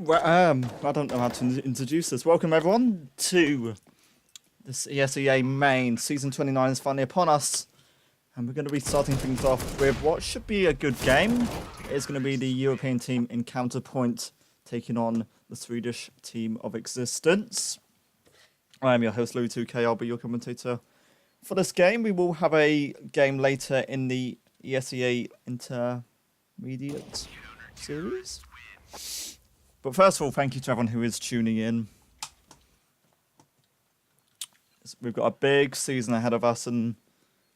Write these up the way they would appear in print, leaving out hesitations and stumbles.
Well, I don't know how to introduce this. Welcome everyone to this ESEA main. Season 29 is finally upon us. And we're going to be starting things off with what should be a good game. It's going to be the European team in Counterpoint taking on the Swedish team of x6tence. I am your host, Louis2K. I'll be your commentator for this game. We will have a game later in the ESEA Intermediate series. But first of all, thank you to everyone who is tuning in. We've got a big season ahead of us, and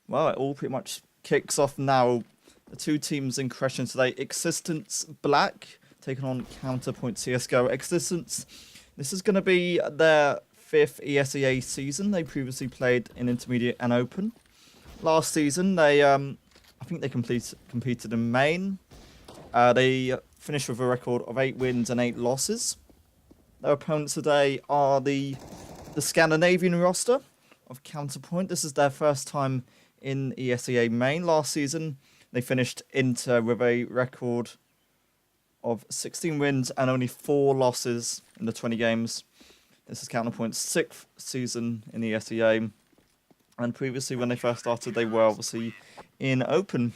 well, it all pretty much kicks off now. The two teams in question today: x6tence Black taking on Counterpoint CS:GO. x6tence, this is going to be their 5th ESEA season. They previously played in Intermediate and Open. Last season, they I think they competed in Main. They finished with a record of 8 wins and 8 losses. Their opponents today are the Scandinavian roster of Counterpoint. This is their first time in ESEA Main. Last season, they finished Inter with a record of 16 wins and only 4 losses in the 20 games. This is Counterpoint's 6th season in ESEA. And previously, when they first started, they were obviously in Open.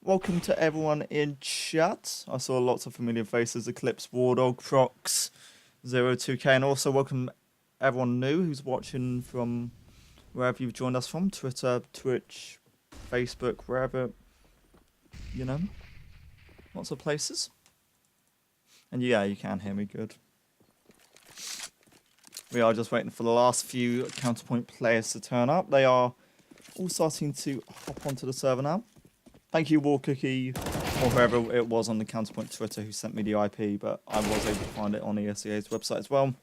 Welcome to everyone in chat. I saw lots of familiar faces: Eclipse, Wardog, Prox, 02K, and also welcome everyone new who's watching from wherever you've joined us from, Twitter, Twitch, Facebook, wherever, you know, lots of places. And yeah, you can hear me good. We are just waiting for the last few Counterpoint players to turn up. They are all starting to hop onto the server now. Thank you, WarCookie, or whoever it was on the Counterpoint Twitter who sent me the IP, but I was able to find it on ESEA's website as well.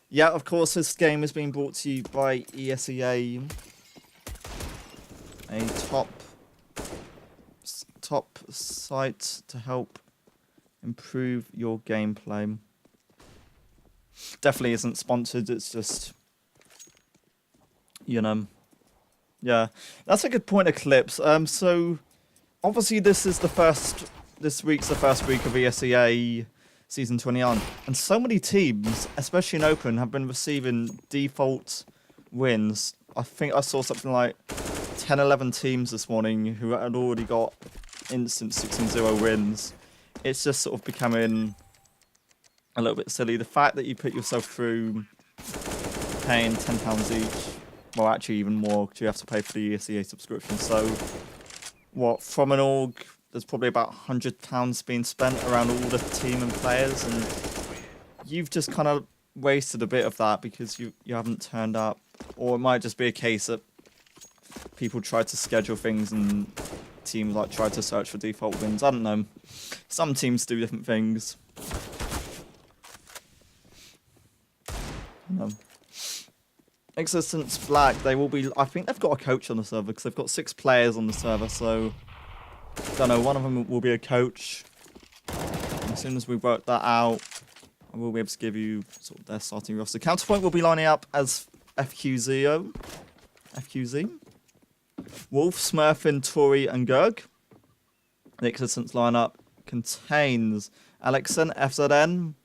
Yeah, of course, this game is being brought to you by ESEA, a top site to help improve your gameplay. Definitely isn't sponsored, it's just, you know, yeah. That's a good point, Eclipse. So obviously, this week's the first week of ESEA Season 29, and so many teams, especially in Open, have been receiving default wins. I think I saw something like 10, 11 teams this morning who had already got instant 16-0 wins. It's just sort of becoming a little bit silly. The fact that you put yourself through paying £10 each, well, actually even more, because you have to pay for the ESEA subscription. So what, from an org, there's probably about £100 being spent around all the team and players, and you've just kind of wasted a bit of that because you haven't turned up. Or it might just be a case that people try to schedule things and teams like try to search for default wins. I don't know. Some teams do different things. x6tence Black, they will be, I think they've got a coach on the server because they've got 6 players on the server, so I don't know, one of them will be a coach. And as soon as we work that out, I will be able to give you sort of their starting roster. Counterpoint will be lining up as FQZ, Wolf, Smurfin, Tori, and Gerg. The x6tence lineup contains Alexen, FZN,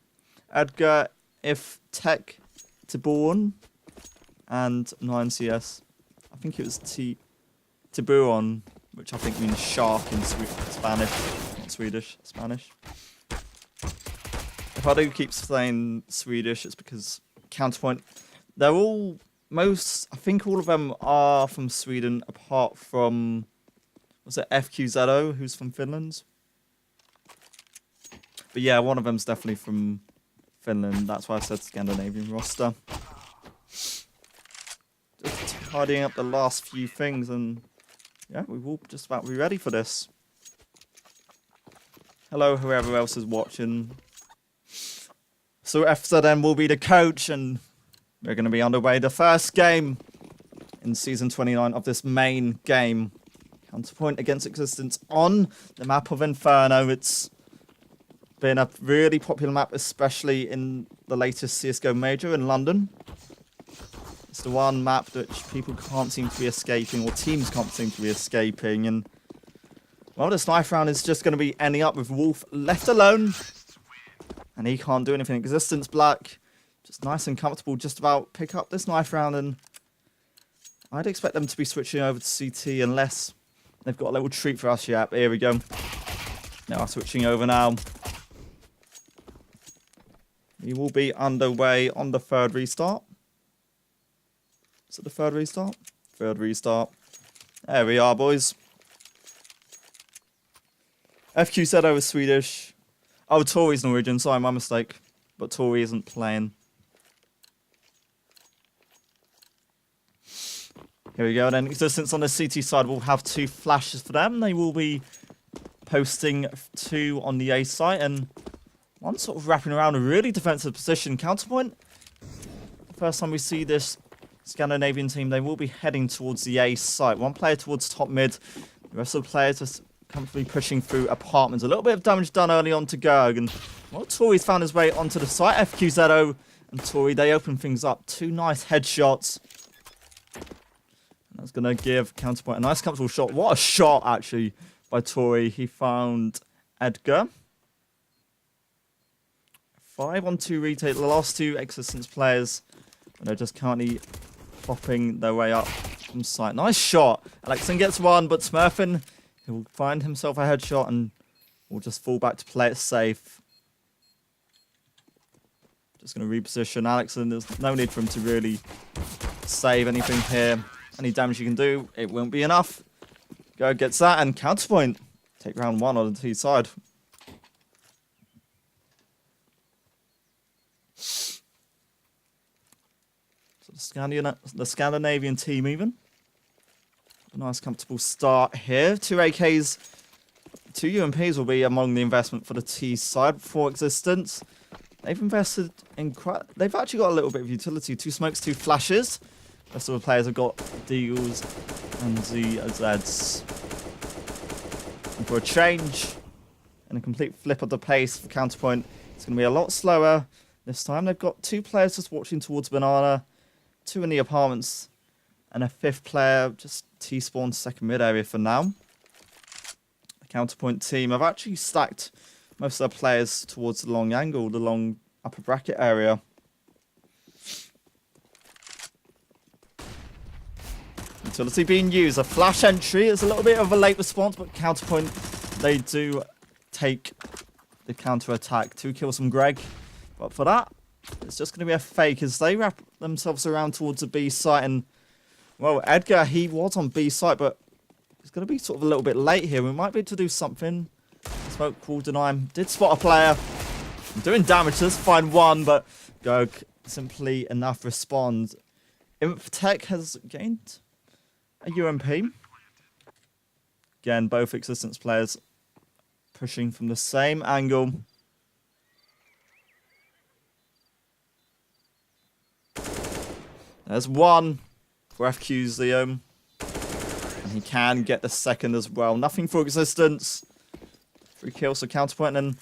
Edgar, If Tech, Tiburon, and 9CS. I think it was Tiburon, which I think means shark in Spanish, not Swedish, Spanish. If I do keep saying Swedish, it's because Counterpoint, they're all, I think all of them are from Sweden, apart from, was it FQZO, who's from Finland? But yeah, one of them's definitely from Finland, that's why I said Scandinavian roster. Just tidying up the last few things, and yeah, we will just about be ready for this. Hello, whoever else is watching. So FZN will be the coach, and we're going to be underway. The first game in Season 29 of this main game. Counterpoint against x6tence on the map of Inferno. It's been a really popular map, especially in the latest CSGO Major in London. It's the one map that people can't seem to be escaping, or teams can't seem to be escaping, and well, this knife round is just going to be ending up with Wolf left alone And he can't do anything. Existence Black, just nice and comfortable, just about pick up this knife round. And I'd expect them to be switching over to CT unless they've got a little treat for us. Yep, here we go. They are switching over now. We will be underway on the third restart. Is it the third restart? Third restart. There we are, boys. FQZ over Swedish. Oh, Tori's Norwegian. Sorry, my mistake. But Tori isn't playing. Here we go. Then Existence on the CT side will have 2 flashes for them. They will be posting 2 on the A site. And one sort of wrapping around a really defensive position. Counterpoint. The first time we see this Scandinavian team, they will be heading towards the A site. One player towards top mid. The rest of the players are comfortably pushing through apartments. A little bit of damage done early on to Gerg. And well, Tori's found his way onto the site. FQZO and Tori, they open things up. 2 nice headshots. And that's going to give Counterpoint a nice comfortable shot. What a shot, actually, by Tori. He found Edgar. 5-on-2 retake. The last 2 Existence players. And they're just currently popping their way up from site. Nice shot. Alexon gets one, but Smurfin, he will find himself a headshot and will just fall back to play it safe. Just going to reposition Alexon. There's no need for him to really save anything here. Any damage you can do, it won't be enough. Go gets that, and Counterpoint take round 1 on the T side. The Scandinavian team even. A nice comfortable start here. 2 AKs, 2 UMPs will be among the investment for the T side for Existence. They've invested in they've actually got a little bit of utility. 2 smokes, 2 flashes. The rest of the players have got Deagles and ZZs. And for a change and a complete flip of the pace for Counterpoint, it's going to be a lot slower this time. They've got 2 players just watching towards Banana. 2 in the apartments, and a 5th player just T-spawn second mid area for now. The Counterpoint team have actually stacked most of their players towards the long angle, the long upper bracket area. Utility being used, a flash entry. It's a little bit of a late response, but Counterpoint, they do take the counter attack to kill some Greg. But for that, it's just going to be a fake as they wrap themselves around towards the B site. And, well, Edgar, he was on B site, but he's going to be sort of a little bit late here. We might be able to do something. Smoke will deny him. Did spot a player. Doing damage. Just find 1, but Gerg simply enough respond. Inftech has gained a UMP. Again, both Existence players pushing from the same angle. There's 1 for FQ's Leo. And he can get the second as well. Nothing for Existence. 3 kills for Counterpoint, and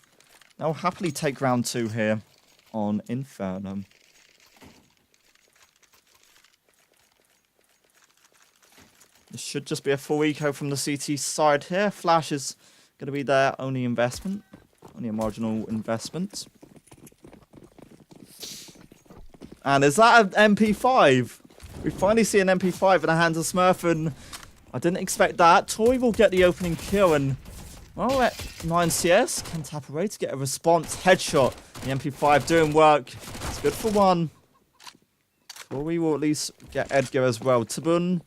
they'll happily take round 2 here on Inferno. This should just be a full eco from the CT side here. Flash is going to be their only investment. Only a marginal investment. And is that an MP5? We finally see an MP5 in the hands of Smurfin. I didn't expect that. Toy will get the opening kill, and well, at 9 CS can tap away to get a response headshot. The MP5 doing work. It's good for 1. Well, we will at least get Edgar as well. Tabun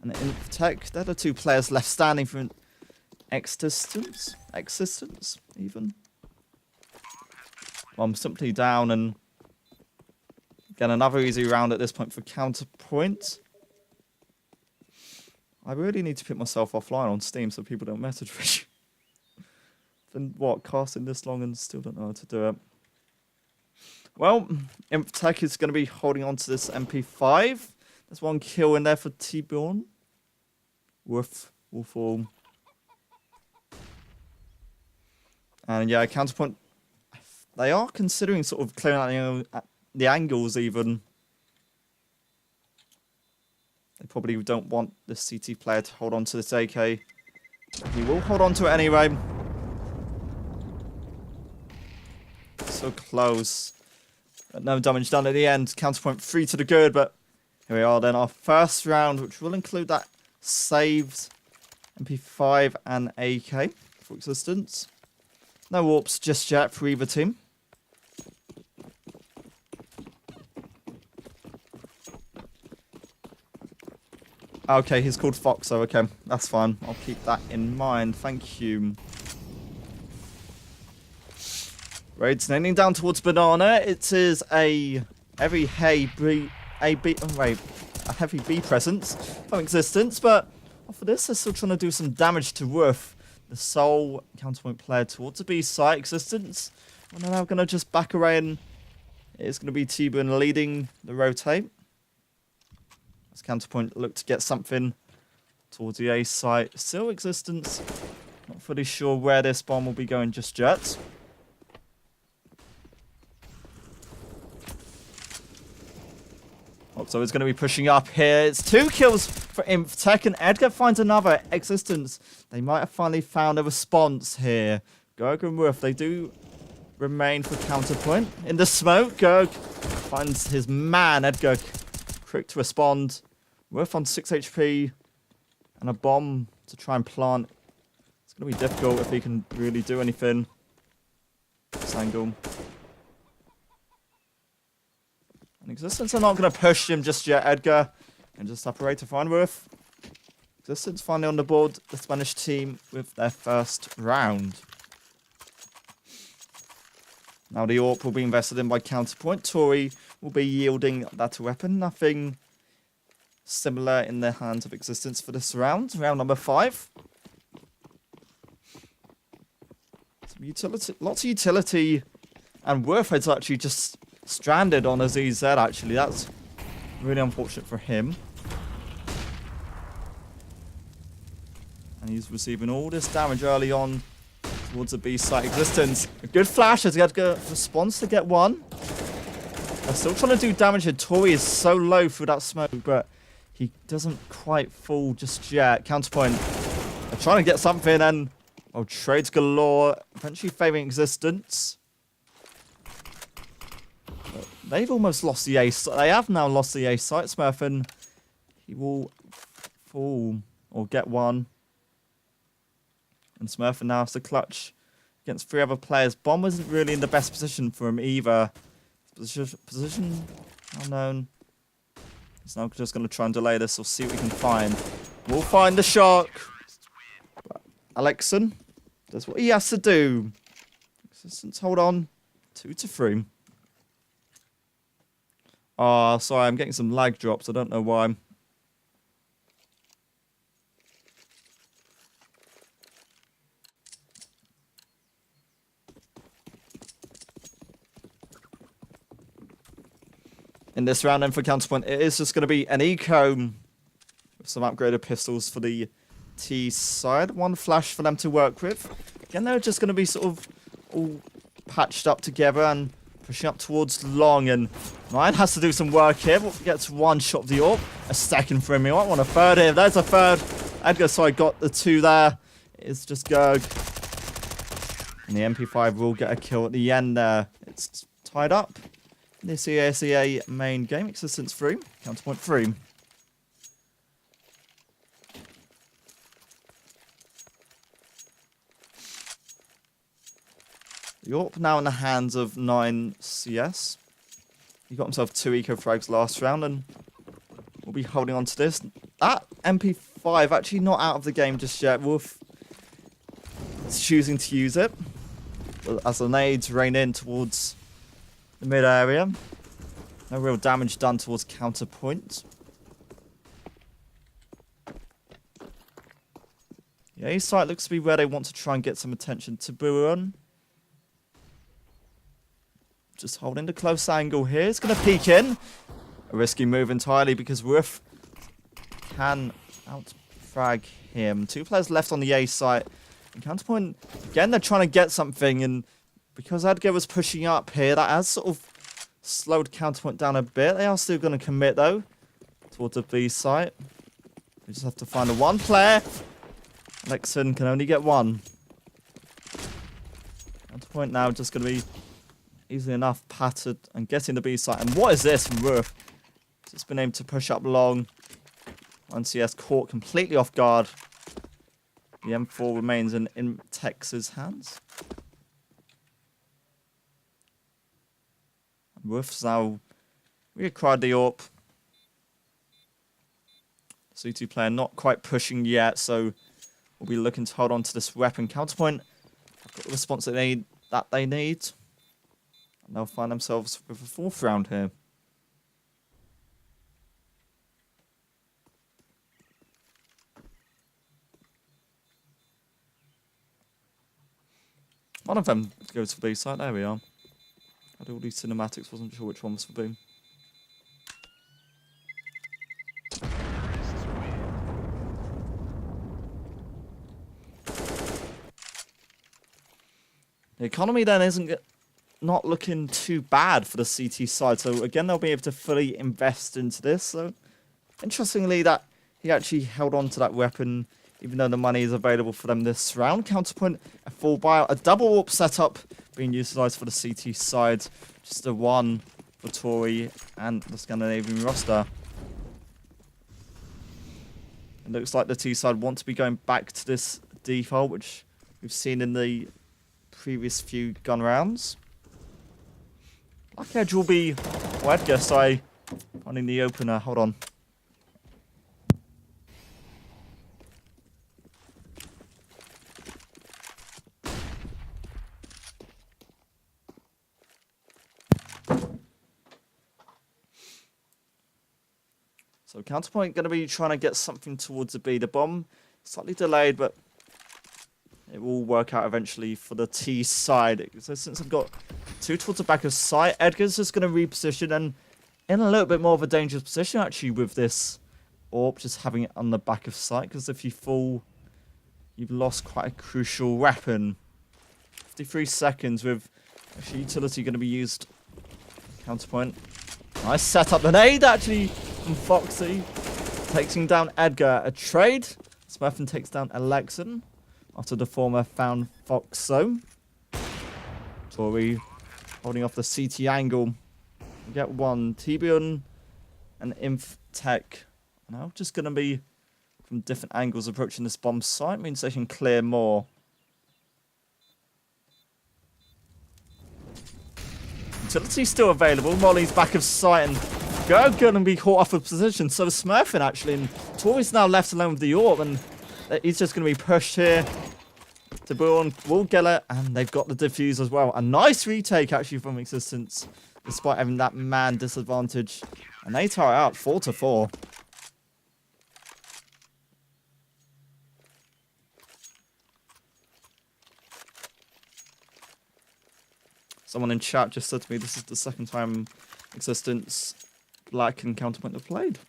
and Intech. They're the 2 players left standing from Existence even. Well, I'm simply down, and again, another easy round at this point for Counterpoint. I really need to put myself offline on Steam so people don't message me. Then what, casting this long and still don't know how to do it. Well, Imtech is going to be holding on to this MP5. There's 1 kill in there for T-Born. Wolf all. And yeah, Counterpoint, they are considering sort of clearing out the angles even. They probably don't want the CT player to hold on to this AK. He will hold on to it anyway. so close. But no damage done at the end. Counterpoint 3 to the good, but here we are then. Our first round, which will include that saved MP5 and AK for existence. No warps just yet for either team. Okay, he's called Fox, so okay, that's fine. I'll keep that in mind. Thank you. Raids ending down towards Banana. It is a heavy heavy B presence from existence, but for this, they're still trying to do some damage to Roof, the sole counterpoint player towards the B site existence. And they're now going to just back away, and it's going to be T-Bun leading the rotate. As counterpoint look to get something towards the A site. Still existence. Not fully sure where this bomb will be going just yet. So it's going to be pushing up here. It's 2 kills for Imftech, and Edgar finds another existence. They might have finally found a response here. Gerg and Roof, they do remain for counterpoint. In the smoke, Gerg finds his man, Edgar, quick to respond. Roof on 6 HP, and a bomb to try and plant. It's going to be difficult if he can really do anything. This angle. And existence are not going to push him just yet, Edgar. And just separate to find Roof. Existence finally on the board, the Spanish team with their first round. Now the AWP will be invested in by Counterpoint. Tori will be yielding that weapon. Nothing similar in the hands of existence for this round. Round number 5. Some utility, lots of utility. And Roof is actually just stranded on a ZZ, actually. That's really unfortunate for him. And he's receiving all this damage early on towards the B site existence. A good flash as Edgar responds to get one. They're still trying to do damage, and Tori is so low through that smoke, but he doesn't quite fall just yet. Counterpoint. They're trying to get something, and trades galore. Eventually favoring existence. They've almost lost the ace. They have now lost the ace site. Smurf, and he will fall or get one. And Smurf now has to clutch against 3 other players. Bomb wasn't really in the best position for him either. Position unknown. He's now just going to try and delay this. We'll see what we can find. We'll find the shark. But Alexon does what he has to do. Existence, hold on. 2 to 3. Oh, sorry, I'm getting some lag drops. I don't know why. In this round, then for Counterpoint, it is just going to be an eco with some upgraded pistols for the T side. 1 flash for them to work with. Again, they're just going to be sort of all patched up together and pushing up towards long, and Ryan has to do some work here. Gets 1 shot of the AWP. A second for him. He might want a third here. There's a third. Edgar, sorry, got the 2 there. It's just Gerg. And the MP5 will get a kill at the end there. It's tied up. This ESEA main game. Existence 3. Counterpoint 3. The AWP now in the hands of 9CS. He got himself 2 eco frags last round, and we'll be holding on to this. That MP5 actually not out of the game just yet. Wolf is choosing to use it as the nades rain in towards the mid area. No real damage done towards Counterpoint. The A site looks to be where they want to try and get some attention to Buron. Just holding the close angle here. It's going to peek in. A risky move entirely because Roof can out-frag him. 2 players left on the A site. And Counterpoint, again, they're trying to get something. And because Edgar was pushing up here, that has sort of slowed Counterpoint down a bit. They are still going to commit, though, towards the B site. We just have to find the 1 player. Alexon can only get 1. Counterpoint now just going to be easily enough pattered and getting the B site. And what is this from Roof? Just been able to push up long. 1CS caught completely off guard. The M4 remains in Tex's hands. Roof's now reacquired the AWP. C2 player not quite pushing yet, so we'll be looking to hold on to this weapon. Counterpoint have got the response that they need. And they'll find themselves with a 4th round here. One of them goes for B site. There we are. I had all these cinematics, wasn't sure which one was for B. The economy then not looking too bad for the CT side. So again, they'll be able to fully invest into this. So interestingly, that he actually held on to that weapon, even though the money is available for them this round. Counterpoint, a full buyout, a double AWP setup being utilised for the CT side. Just a 1 for Tory and the Scandinavian roster. It looks like the T side want to be going back to this default, which we've seen in the previous few gun rounds. Black Edge will be, well, I'd guess finding the opener. Hold on. So Counterpoint going to be trying to get something towards the B. The bomb slightly delayed, but it will work out eventually for the T side. So since I've got 2 towards the back of sight, Edgar's just going to reposition and in a little bit more of a dangerous position actually with this AWP, just having it on the back of sight, because if you fall, you've lost quite a crucial weapon. 53 seconds with actually utility going to be used. Counterpoint. Nice setup. The nade actually from Foxy. Taking down Edgar. A trade. Smurfin takes down Alexan after the former found Foxo. Tory holding off the CT angle. We get one. Tibion and Inf Tech. Now just going to be from different angles approaching this bomb site. Means they can clear more. Utility still available. Molly's back of sight and Go going to be caught off of position. So Smurfin actually, and Tory's now left alone with the AWP, and he's just going to be pushed here. Tibion will get it, and they've got the defuse as well. A nice retake actually from x6tence, despite having that man disadvantage. And they tie it out 4-4. Someone in chat just said to me this is the second time x6tence, Black and Counterpoint have played.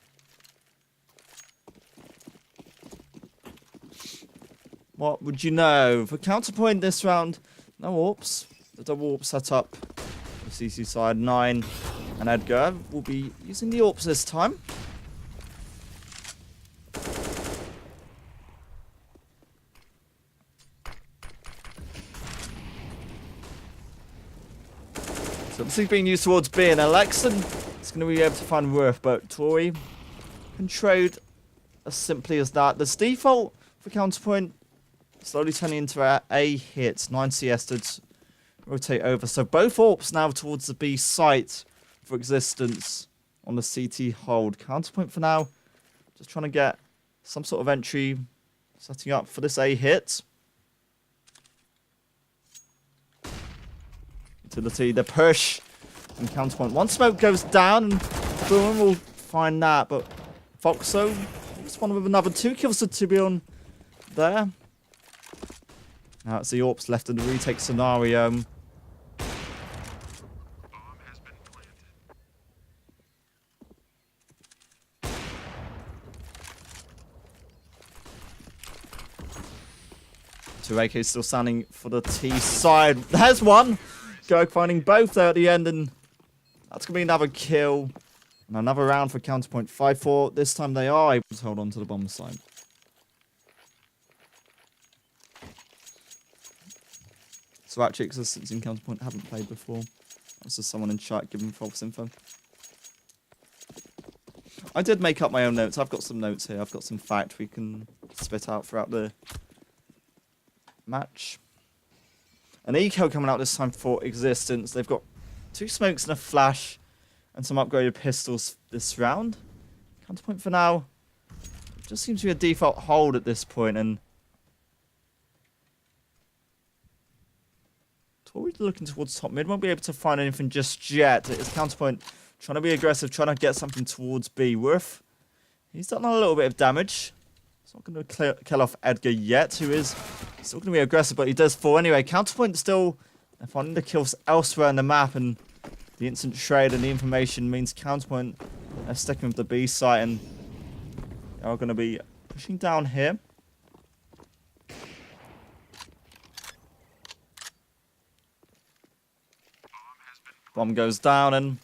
What would you know? For Counterpoint this round, no AWPs. The double AWP setup for CC side 9 and Edgar will be using the AWPs this time. So this is being used towards B, and Alexan is going to be able to find Worth, but Tory can trade as simply as that. This default for Counterpoint slowly turning into a hit. 9 CS to rotate over. So both AWPs now towards the B site for x6tence on the CT hold. Counterpoint for now, just trying to get some sort of entry, setting up for this A hit. Utility, the push, and Counterpoint. One smoke goes down, and Boom will find that, but Foxo responded with another 2 kills to Tibion there. Now it's the AWPs left in the retake scenario. Two AK still standing for the T side. There's one! Go finding both there at the end, and that's going to be another kill. And another round for Counterpoint. 5-4. This time they are able to hold on to the bomb side. So actually, x6tence and Counterpoint haven't played before. That's just someone in chat giving false info. I did make up my own notes. I've got some notes here. I've got some fact we can spit out throughout the match. An eco coming out this time for Existence. They've got 2 smokes and a flash and some upgraded pistols this round. Counterpoint for now. It just seems to be a default hold at this point, and Tori looking towards top mid. Won't be able to find anything just yet. It's Counterpoint trying to be aggressive, trying to get something towards B. Worth. He's done a little bit of damage. He's not going to kill off Edgar yet, who is still going to be aggressive, but he does fall anyway. Counterpoint still finding the kills elsewhere on the map, and the instant trade and the information means Counterpoint are sticking with the B site, and they are going to be pushing down here. Bomb goes down, and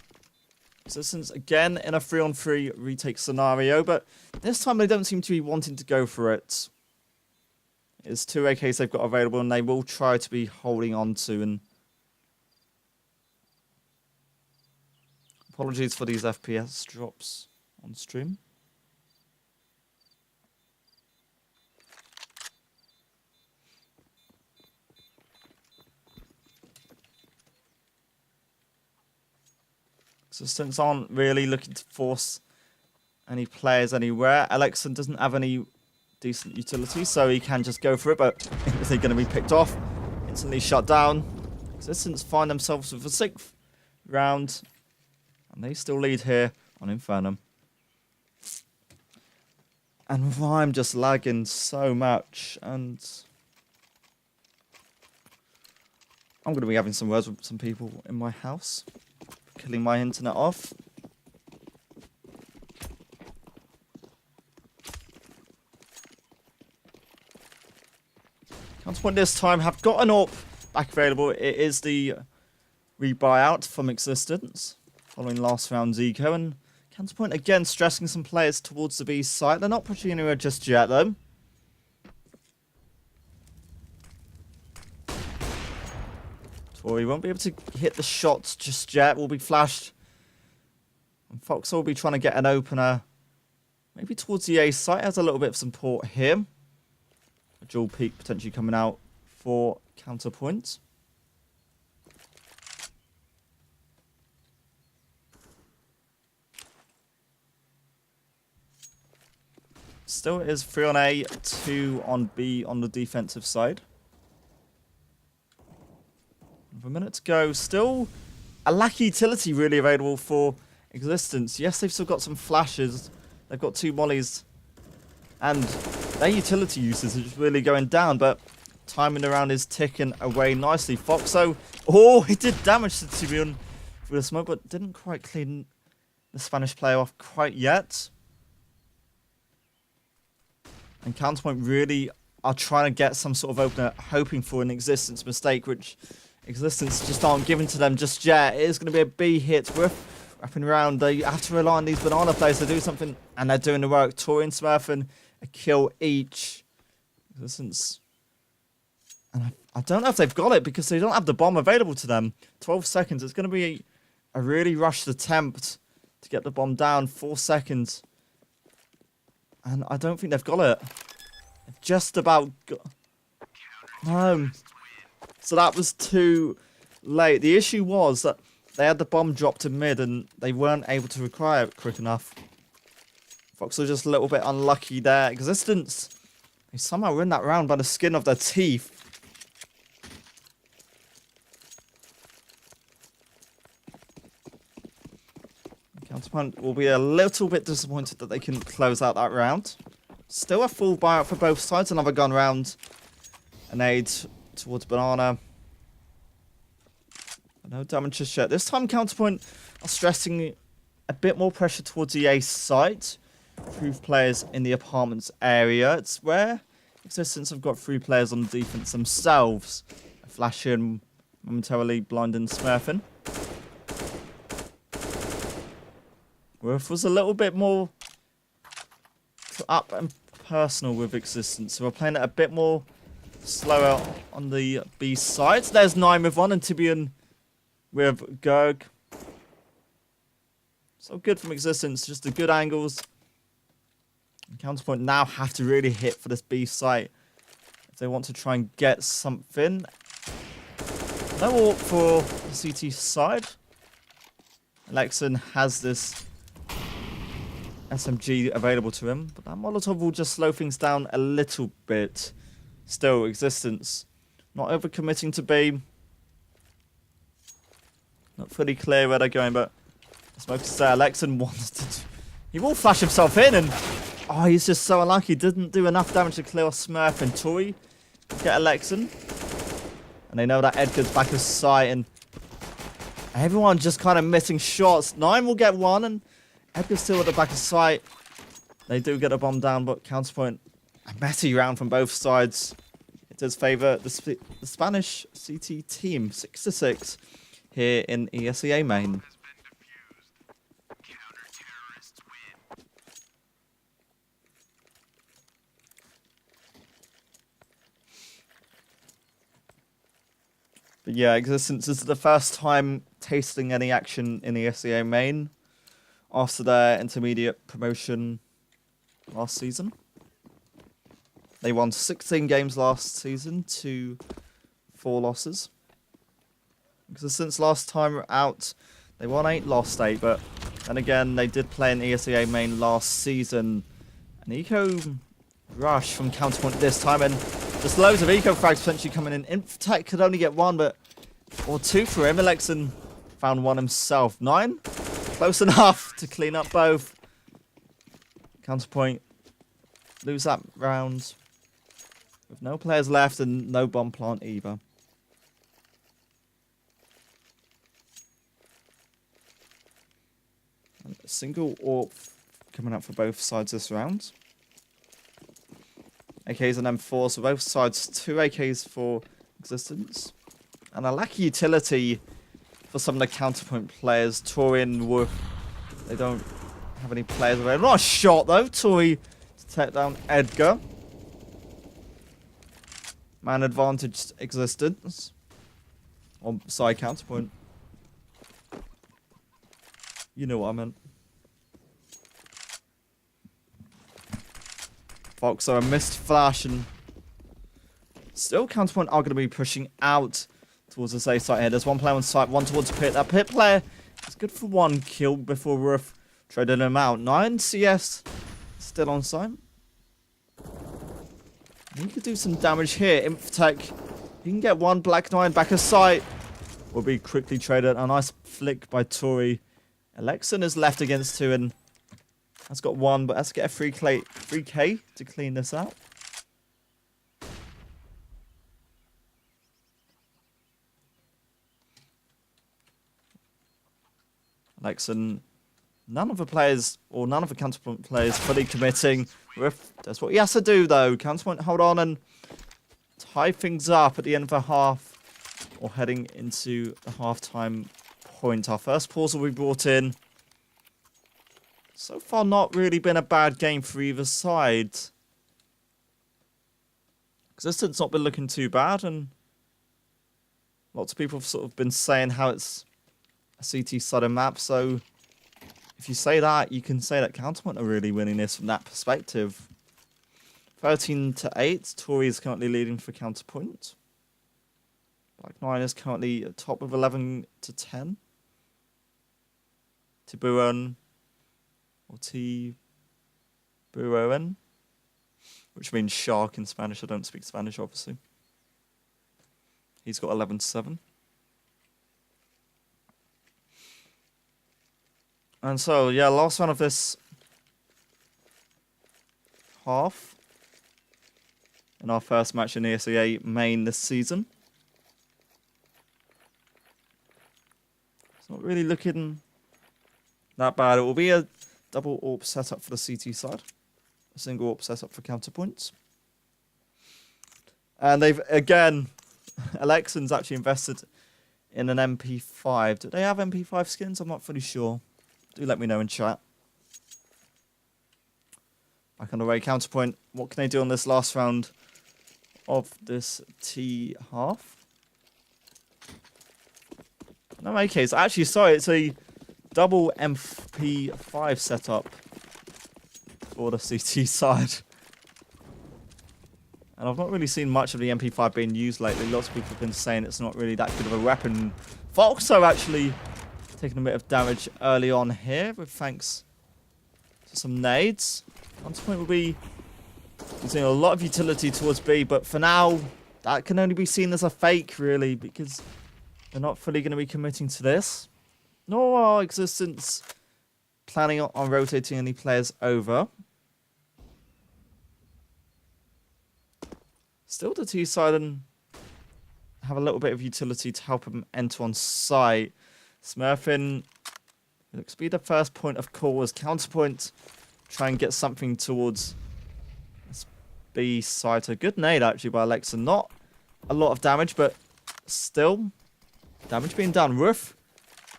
Existence again in a 3-on-3 retake scenario, but this time they don't seem to be wanting to go for it. It's 2 AKs they've got available, and they will try to be holding on to. And apologies for these FPS drops on stream. Existence aren't really looking to force any players anywhere. Alexon doesn't have any decent utility, so he can just go for it, but if they're going to be picked off, instantly shut down. Existence find themselves with a 6th round, and they still lead here on Infernum. And I'm just lagging so much, and I'm going to be having some words with some people in my house. Killing my internet off. Counterpoint this time have got an AWP back available. It is the rebuyout from Existence following last round's eco, and Counterpoint again stressing some players towards the B site. They're not pushing anywhere just yet though. Tori won't be able to hit the shots just yet. Will be flashed. And Fox will be trying to get an opener. Maybe towards the A site. Has a little bit of support here. A dual peak potentially coming out for Counterpoint. Still it is 3 on A, 2 on B on the defensive side. A minute to go. Still a lack of utility really available for Existence. Yes, they've still got some flashes. They've got 2 mollies. And their utility usage is really going down, but timing around is ticking away nicely. Foxo, he did damage to Tibion through the smoke, but didn't quite clean the Spanish player off quite yet. And Counterpoint really are trying to get some sort of opener, hoping for an Existence mistake, which Existence just aren't given to them just yet. It is going to be a B hit. We're wrapping around. They have to rely on these banana players to do something, and they're doing the work. Tori and Smurfing a kill each. Existence. And I don't know if they've got it because they don't have the bomb available to them. 12 seconds. It's going to be a really rushed attempt to get the bomb down. 4 seconds. And I don't think they've got it. They've just about got... No. So that was too late. The issue was that they had the bomb dropped in mid and they weren't able to require it quick enough. Fox was just a little bit unlucky there. Existence, they somehow win that round by the skin of their teeth. Counterpoint will be a little bit disappointed that they couldn't close out that round. Still a full buyout for both sides. Another gun round. An aid towards Banana. No damage just yet. This time Counterpoint are stressing a bit more pressure towards the A site. 3 players in the apartments area. It's where Existence have got 3 players on the defense themselves. A flash in, momentarily blinding Smurfing. Worth was a little bit more up and personal with Existence. So we're playing it a bit more slower on the B side. There's 9 with 1 and Tibian with Gerg. So good from Existence, just the good angles. And Counterpoint now have to really hit for this B site if they want to try and get something. No AWP for the CT side. Alexan has this SMG available to him, but that Molotov will just slow things down a little bit. Still, Existence not overcommitting to B. Not fully clear where they're going, but the smoke is there. Alexan wants to... He will flash himself in, and... Oh, he's just so unlucky. Didn't do enough damage to clear off Smurf and Tory. Get Alexan. And they know that Edgar's back of sight, and everyone just kind of missing shots. 9 will get one, and Edgar's still at the back of sight. They do get a bomb down, but Counterpoint, a messy round from both sides. It does favour the Spanish CT team, 6-6, here in ESEA main. But yeah, Existence is the first time tasting any action in the ESEA main after their intermediate promotion last season. They won 16 games last season to 4 losses. Existence last time out, they won 8, lost 8, but then again, they did play in ESEA main last season. An eco rush from Counterpoint this time, and just loads of eco frags potentially coming in. Infotech could only get 1, but or 2 for him. Alexan found 1 himself. 9, close enough to clean up both. Counterpoint lose that round with no players left and no bomb plant either. And a single AWP coming up for both sides this round. AKs and M4, so both sides 2 AKs for Existence. And a lack of utility for some of the Counterpoint players. Tory and Wolf, they don't have any players available. Not a shot though, Tory to take down Edgar. Man advantaged Existence. On side Counterpoint. You know what I meant. Fox are a missed flash, and still Counterpoint are going to be pushing out towards this A site here. There's one player on site, one towards Pit. That Pit player is good for 1 kill before Roof traded him out. 9 CS still on site. He could do some damage here. Infotech, he can get 1. Black 9 back of sight. Will be quickly traded. A nice flick by Tory. Alexan is left against 2 and has got 1, but has to get a 3K to clean this out. Alexan, none of the players, or none of the Counterpoint players fully committing. That's what he has to do though. Counterpoint hold on and tie things up at the end of the half, or heading into the half-time point. Our first pause will be brought in. So far, not really been a bad game for either side. Existence not been looking too bad, and lots of people have sort of been saying how it's a CT sudden map. So if you say that, you can say that Counterpoint are really winning this from that perspective. 13-8. Tory is currently leading for Counterpoint. Black 9 is currently at top of 11-10. Tiburon. Or Tiburon. Which means shark in Spanish. I don't speak Spanish, obviously. He's got 11-7. And so, yeah, last one of this half. In our first match in ESEA main this season. It's not really looking that bad. It will be a double AWP setup for the CT side. A single AWP setup for Counterpoints. And they've, again, Alexan's actually invested in an MP5. Do they have MP5 skins? I'm not fully sure. Do let me know in chat. Back on the way, Counterpoint. What can they do on this last round of this T half? No AKs. Actually, sorry, it's a double MP5 setup for the CT side. And I've not really seen much of the MP5 being used lately. Lots of people have been saying it's not really that good of a weapon. Foxo actually taking a bit of damage early on here, with thanks to some nades. Counterpoint will be using a lot of utility towards B, but for now, that can only be seen as a fake, really, because they're not fully going to be committing to this. Nor are Existence planning on rotating any players over. Still, the T-side and have a little bit of utility to help them enter on site. Smurfing looks to be the first point of call as Counterpoint try and get something towards this B side. A good nade actually by Alexa. Not a lot of damage, but still damage being done. Roof,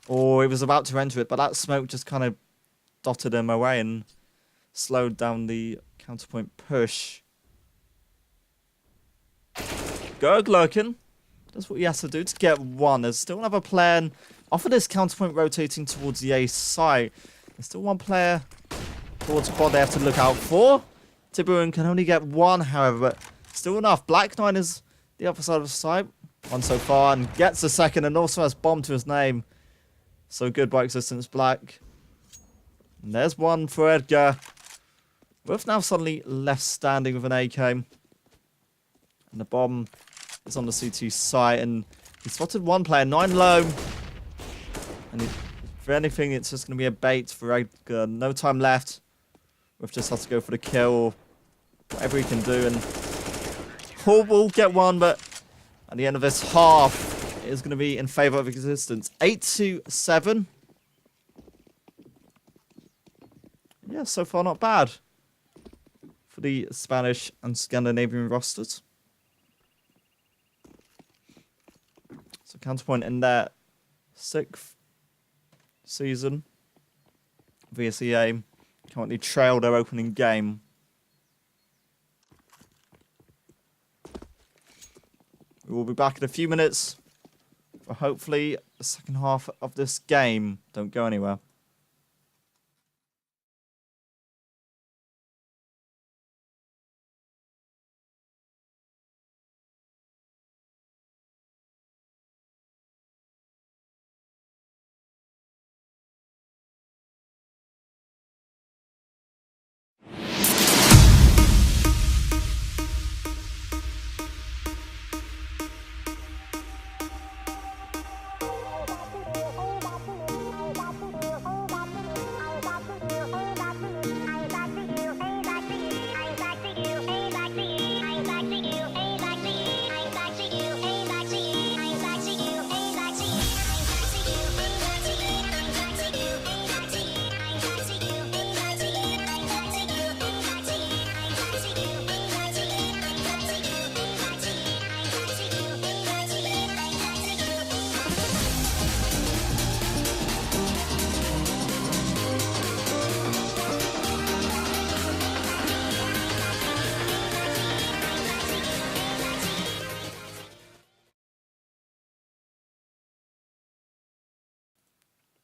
or he was about to enter it, but that smoke just kind of dotted him away and slowed down the Counterpoint push. Gerg lurking. That's what he has to do to get one. There's still another player off of this Counterpoint rotating towards the A side. There's still one player towards quad they have to look out for. Tiburon can only get one, however, but still enough. Black 9 is the other side of the site. One so far and gets the second and also has bomb to his name. So good by Existence Black. And there's one for Edgar. Both now suddenly left standing with an AK. And the bomb is on the CT site, and he spotted one player, 9 low. And if anything, it's just going to be a bait for Edgar. No time left. We've just has to go for the kill, or whatever he can do. And Hall will get one, but at the end of this half, it is going to be in favour of Existence. 8-7. Yeah, so far not bad for the Spanish and Scandinavian rosters. So Counterpoint in their 6th season of ESEA currently trail their opening game. We will be back in a few minutes for hopefully the second half of this game. Don't go anywhere.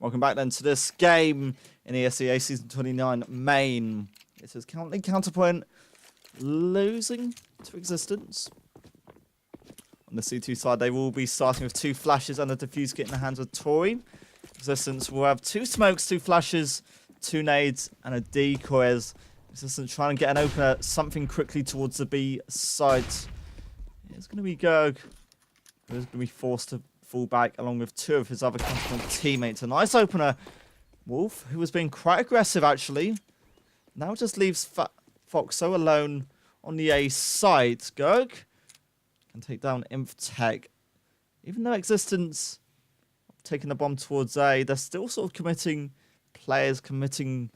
Welcome back then to this game in ESEA Season 29 main. It says currently Counterpoint losing to Existence. On the C2 side, they will be starting with 2 flashes and a defuse kit in the hands of Tori. Existence will have 2 smokes, 2 flashes, 2 nades, and a decoy as Existence trying to get an opener, something quickly towards the B side. It's going to be Gerg, who's going to be forced to fall back along with 2 of his other Counterpoint teammates. A nice opener. Wolf, who was being quite aggressive actually, now just leaves Foxo alone on the A side. Gerg can take down Inftech. Even though Existence taking the bomb towards A, they're still sort of committing players, committing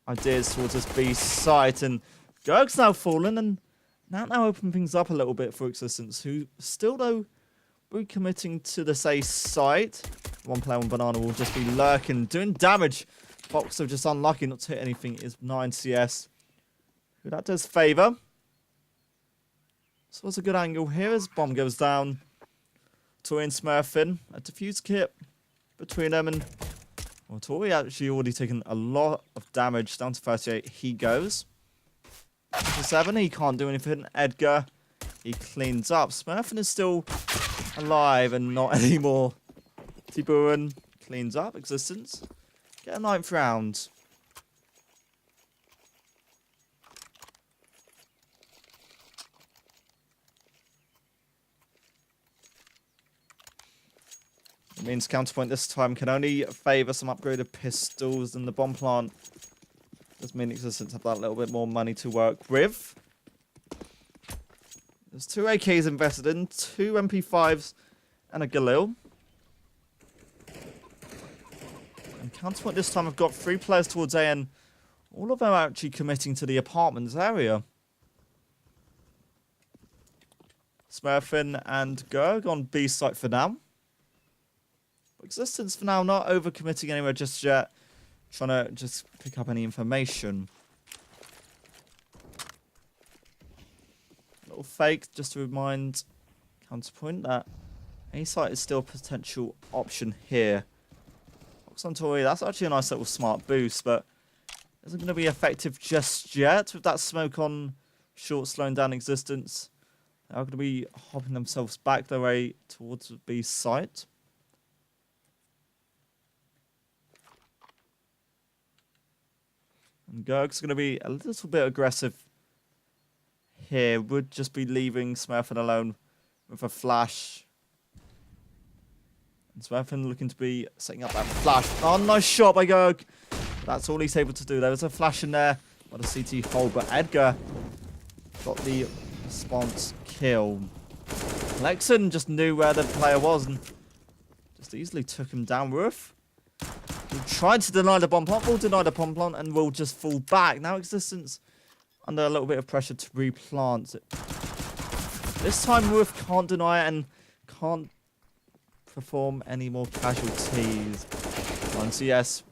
ideas towards this B site. And Gerg's now fallen and now open things up a little bit for Existence, who still though we're committing to this A site. One player on Banana will just be lurking, doing damage. Fox are just unlucky not to hit anything. It is 9 CS. Who that does favour. So it's a good angle here as bomb goes down. Tory and Smurfin. A defuse kit between them, and well, Tory actually already taken a lot of damage, down to 38. He goes. To 7, he can't do anything. Edgar, he cleans up. Smurfin is still alive and not anymore. Tiburon cleans up. Existence. Get a 9th round. It means Counterpoint this time can only favour some upgraded pistols, and the bomb plant does mean Existence have that little bit more money to work with. There's 2 AKs invested in, 2 MP5s, and a Galil. And Counterpoint this time have got 3 players towards A, and all of them are actually committing to the apartments area. Smurfin and Gerg on B site for now. Existence for now, not overcommitting anywhere just yet. Trying to just pick up any information. A little fake just to remind Counterpoint that A site is still a potential option here. Box on Tory, that's actually a nice little smart boost, but isn't going to be effective just yet with that smoke on short, slowing down Existence. They're going to be hopping themselves back their way towards the B site. And Gerg's going to be a little bit aggressive here. Would just be leaving Smurfin alone with a flash. And Smurfin looking to be setting up that flash. Oh, nice shot by Gerg. That's all he's able to do. There was a flash in there. What a CT hold, but Edgar got the response kill. Lexon just knew where the player was and just easily took him down. Roof. He tried to deny the bomb plant, will deny the bomb plant, and will just fall back. Now Existence under a little bit of pressure to replant it. This time Roof can't deny it and can't perform any more casualties. Once yes,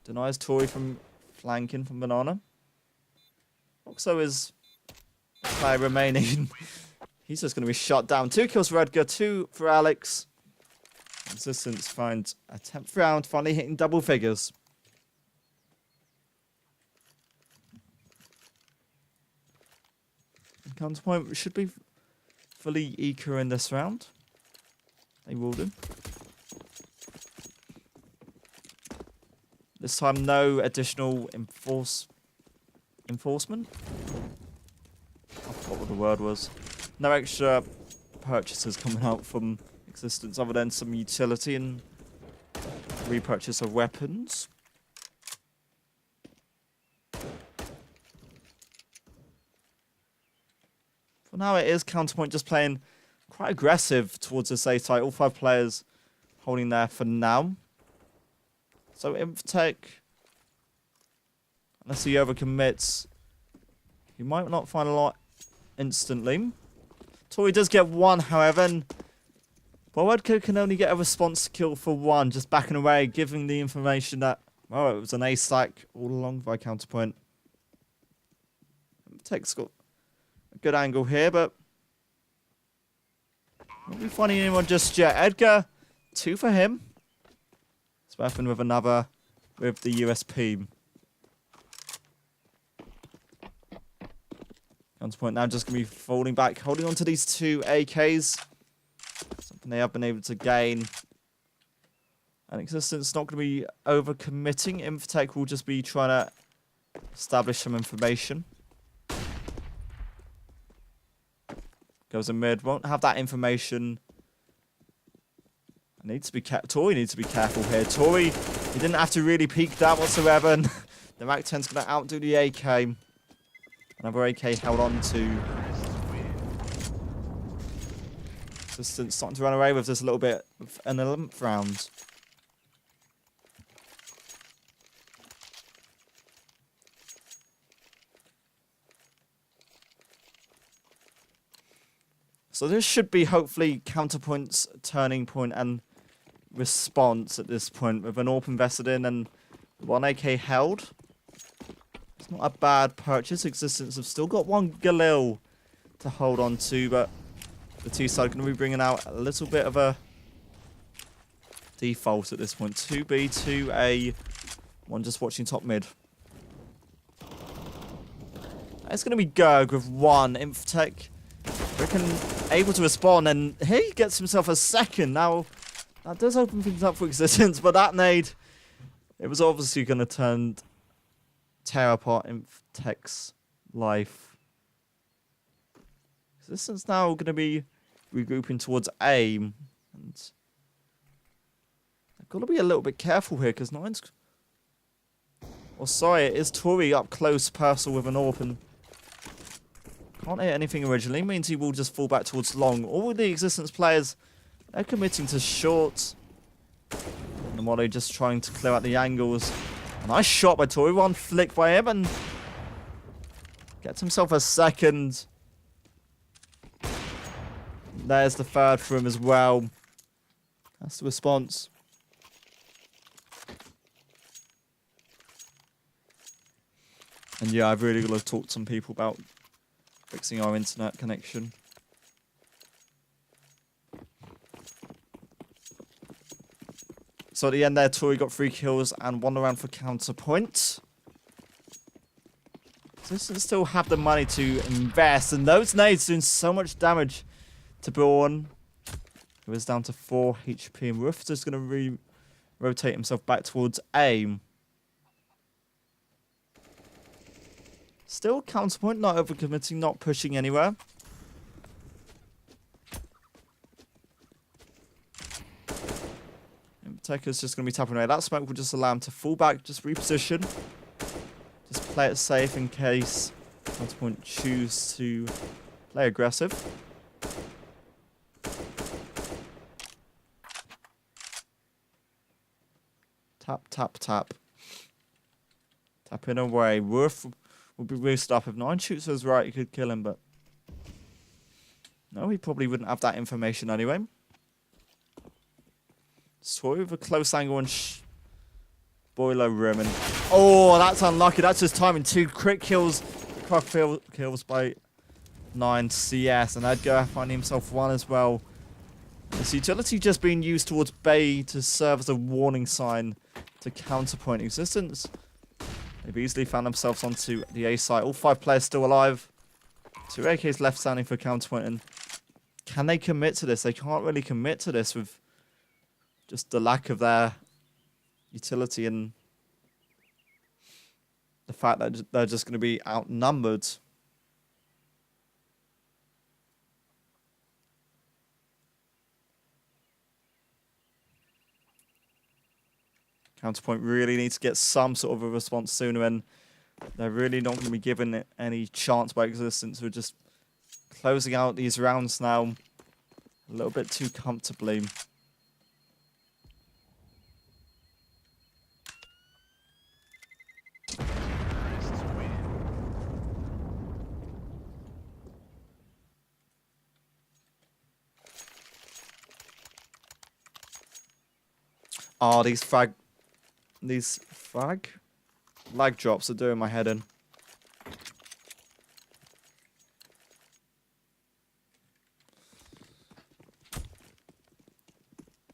denies Tory from flanking from Banana. Oxo is the player remaining. He's just going to be shot down. 2 kills for Edgar, 2 for Alex. Existence finds a 10th round, finally hitting double figures. And Counterpoint should be fully eco in this round. They will do. This time, no additional enforcement. I forgot what the word was. No extra purchases coming out from Existence other than some utility and repurchase of weapons. For now, it is Counterpoint just playing quite aggressive towards this A site. All 5 players holding there for now. So Infotech, unless he overcommits, he might not find a lot instantly. Tory does get 1, however, and Edgar can only get a response kill for 1, just backing away, giving the information that, well, it was an A stack all along by Counterpoint. Tech's got a good angle here, but not be finding anyone just yet. Edgar, 2 for him. Smurfin with another with the USP. Counterpoint now just going to be falling back, holding on to these 2 AKs. Something they have been able to gain. And Existence not going to be overcommitting. Infotech will just be trying to establish some information. Goes in mid, won't have that information. Tory needs to be careful here. Tory, he didn't have to really peek that whatsoever. And the Mac 10's going to outdo the AK. Another AK held on to. Existence starting to run away with this a little bit of an 11th round. So this should be hopefully Counterpoint's turning point and response at this point with an AWP invested in and 1 AK held. It's not a bad purchase. Existence have still got 1 Galil to hold on to, but the T side going to be bringing out a little bit of a default at this point. 2B, 2A, 1 just watching top mid. It's going to be Gerg with 1. Infotech able to respond, and he gets himself a second. Now, that does open things up for Existence, but that nade, it was obviously going to tear apart Infotech's life. Existence now going to be regrouping towards A, and I've got to be a little bit careful here, because Nine's... Well, sorry, it is Tori up close, Purcell with an AWP, and can't hit anything originally. Means he will just fall back towards long. All the Existence players, they're committing to short. And while they're just trying to clear out the angles. A nice shot by Tori. 1 flick by him, and gets himself a second. There's the third for him as well. That's the response. And yeah, I've really got to talk to some people about fixing our internet connection. So at the end there, Tori got 3 kills and 1 around for Counterpoint. So this will still have the money to invest, and those nades doing so much damage to Braun. He was down to 4 HP, and Rufus going to rotate himself back towards A. Still Counterpoint, not overcommitting, not pushing anywhere. Taker's just going to be tapping away. That smoke will just allow him to fall back, just reposition. Just play it safe in case Counterpoint choose to play aggressive. Tap, tap, tap. Tapping away. Wolf will be boosted up. If 9 shoots was right, he could kill him, but no, he probably wouldn't have that information anyway. Story with a close angle and boiler room, and oh, that's unlucky. That's just timing. 2 crit kills. Kills by 9 CS, and Edgar finding himself 1 as well. This utility just being used towards Bay to serve as a warning sign to Counterpoint Existence. They've easily found themselves onto the A site. All 5 players still alive. 2 AKs left standing for Counterpoint, and can they commit to this? They can't really commit to this with just the lack of their utility and the fact that they're just going to be outnumbered. Counterpoint really needs to get some sort of a response sooner, and they're really not going to be given it any chance by Existence. We're just closing out these rounds now a little bit too comfortably. Oh, these lag drops are doing my head in.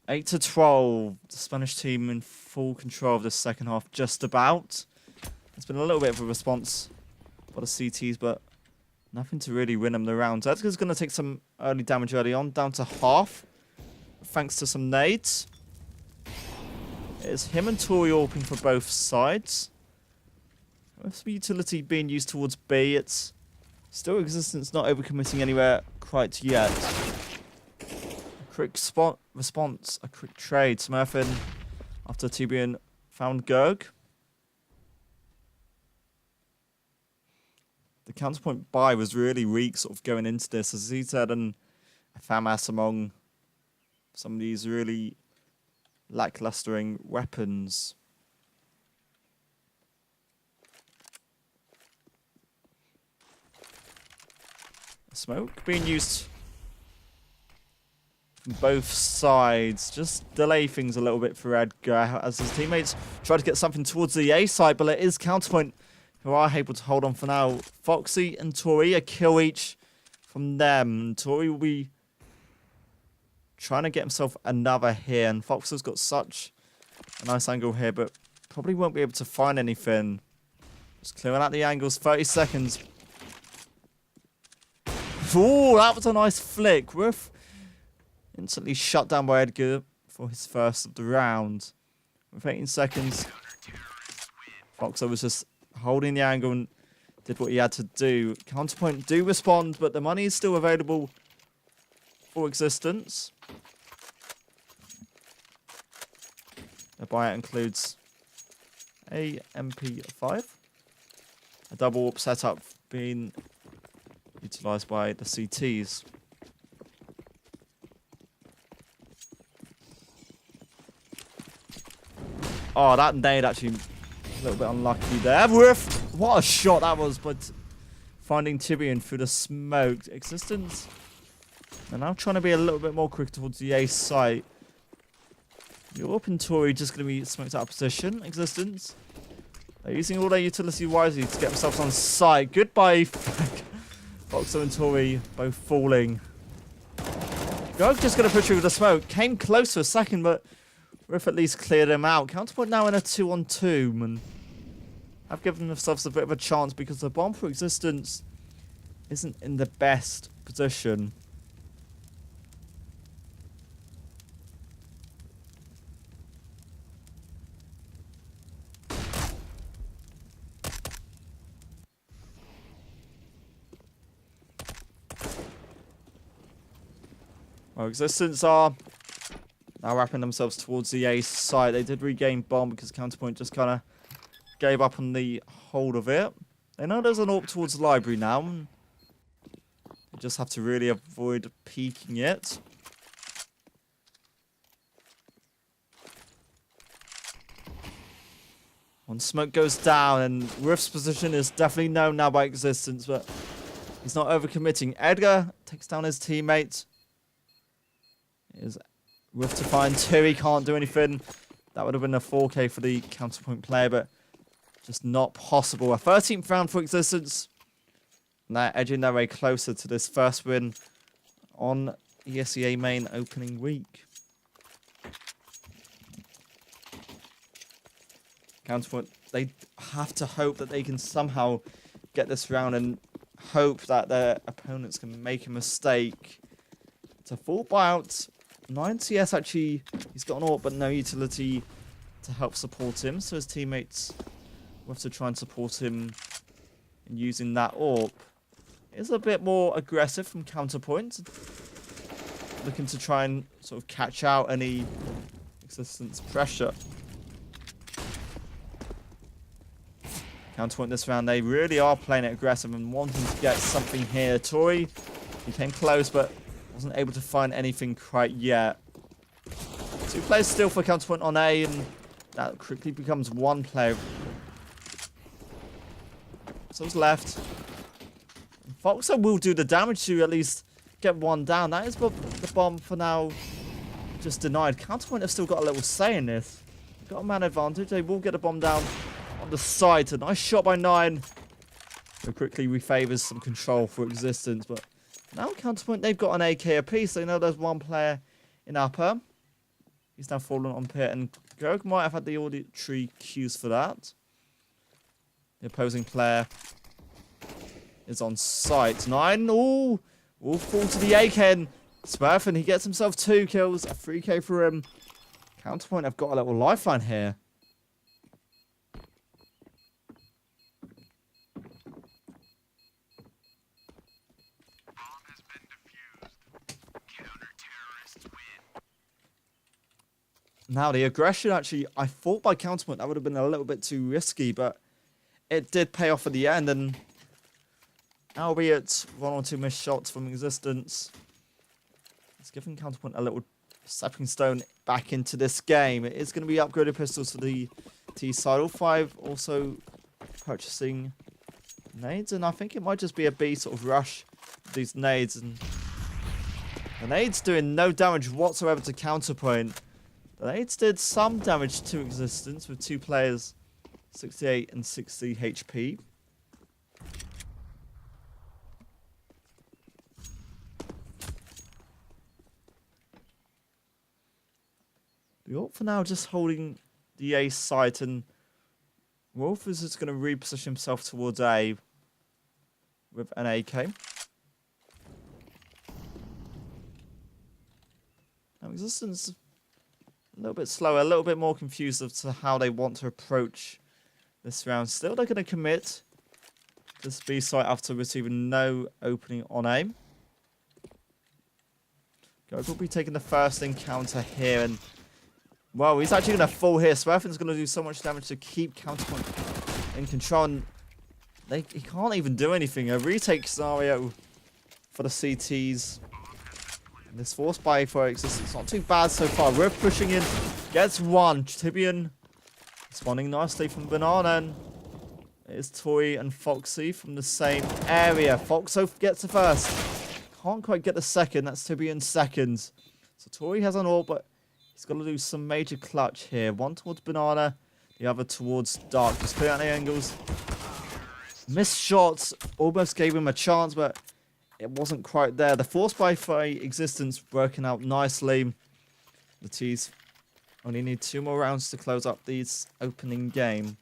Eight to 12. The Spanish team in full control of the second half, just about. It's been a little bit of a response for the CTs, but nothing to really win them the round. Edgar's going to take some early damage early on, down to half, thanks to some nades. It's him and Tori AWPing for both sides. With the utility being used towards B, it's still Existence not overcommitting anywhere quite yet. A quick response, a quick trade. Smurfing after Tibian found Gerg. The Counterpoint buy was really weak sort of going into this, as he said, and a FAMAS among some of these really lacklustering weapons. Smoke being used from both sides. Just delay things a little bit for Edgar as his teammates try to get something towards the A side, but it is Counterpoint who are able to hold on for now. Foxy and Tori, a kill each from them. Tori will be trying to get himself another here. And Fox has got such a nice angle here, but probably won't be able to find anything. Just clearing out the angles. 30 seconds. Ooh, that was a nice flick. Roof instantly shut down by Edgar for his first of the round. With 18 seconds, Foxo was just holding the angle and did what he had to do. Counterpoint do respond, but the money is still available for existence. The buyout includes a MP5, a double warp setup being utilised by the CTs. Oh, that nade actually a little bit unlucky there. Woof! What a shot that was, but finding Tibian through the smoke. Existence. And now trying to be a little bit more quick towards the A site. Yorp and Tori just going to be smoked out of position. Existence. They're using all their utility wisely to get themselves on site. Goodbye. Foxo and Tori both falling. Gog just going to push through the smoke. Came close for a second, but Riff at least cleared him out. Counterpoint now in a 2-on-2, and have given themselves a bit of a chance because the bomb for existence isn't in the best position. Well, existence are now wrapping themselves towards the A site. They did regain bomb because Counterpoint just kind of gave up on the hold of it. They know there's an AWP towards the library now. They just have to really avoid peeking it. One smoke goes down, and Rift's position is definitely known now by existence, but he's not overcommitting. Edgar takes down his teammate. Is Rift to find two. He can't do anything. That would have been a 4K for the Counterpoint player, but just not possible. A 13th round for existence. And they're edging their way closer to this first win on ESEA main opening week. Counterpoint, they have to hope that they can somehow get this round and hope that their opponents can make a mistake. It's a full buyout. 9 CS actually, he's got an AWP but no utility to help support him, so his teammates will have to try and support him in using that AWP. It's a bit more aggressive from Counterpoint, looking to try and sort of catch out any existence pressure. Counterpoint this round, they really are playing it aggressive and wanting to get something here. Tori, he came close but wasn't able to find anything quite yet. 2 players still for Counterpoint on A, and that quickly becomes 1 player. So's left. Foxo will do the damage to at least get 1 down. That is the bomb for now just denied. Counterpoint have still got a little say in this. They've got a man advantage. They will get a bomb down on the side. A nice shot by 9. So quickly refavors some control for existence, but now Counterpoint, they've got an AK apiece. They know there's 1 player in upper. He's now fallen on pit, and Gog might have had the auditory cues for that. The opposing player is on site. 9, ooh, will fall to the AK, and Smurf, and he gets himself 2 kills, a 3K for him. Counterpoint have got a little lifeline here. Now, the aggression, actually, I thought by Counterpoint that would have been a little bit too risky, but it did pay off at the end, and albeit 1 or 2 missed shots from existence, it's giving Counterpoint a little stepping stone back into this game. It is going to be upgraded pistols for the T side. All 5 also purchasing nades, and I think it might just be a B sort of rush with these nades, and the nades doing no damage whatsoever to Counterpoint. The nades did some damage to existence with 2 players, 68 and 60 HP. The AWP for now just holding the A site, and Wolf is just going to reposition himself towards A with an AK. Now Existence a little bit slower, a little bit more confused as to how they want to approach this round. Still, they're going to commit this B site after receiving no opening on A. Gog will be taking the first encounter here, and well, he's actually going to fall here. Swerfin's going to do so much damage to keep Counterpoint in control. And he can't even do anything. A retake scenario for the CTs. And this force buy for Existence, not too bad so far. We're pushing in, gets one. Tibian responding nicely from Banana. And it is Toy and Foxy from the same area. Foxo gets the first. Can't quite get the second. That's Tibian's second. So Toy has an AWP, but he's got to do some major clutch here. One towards Banana, the other towards Dark. Just clear out the angles. Missed shots. Almost gave him a chance, but it wasn't quite there. The force by Existence working out nicely. The T's only need 2 more rounds to close up this opening game.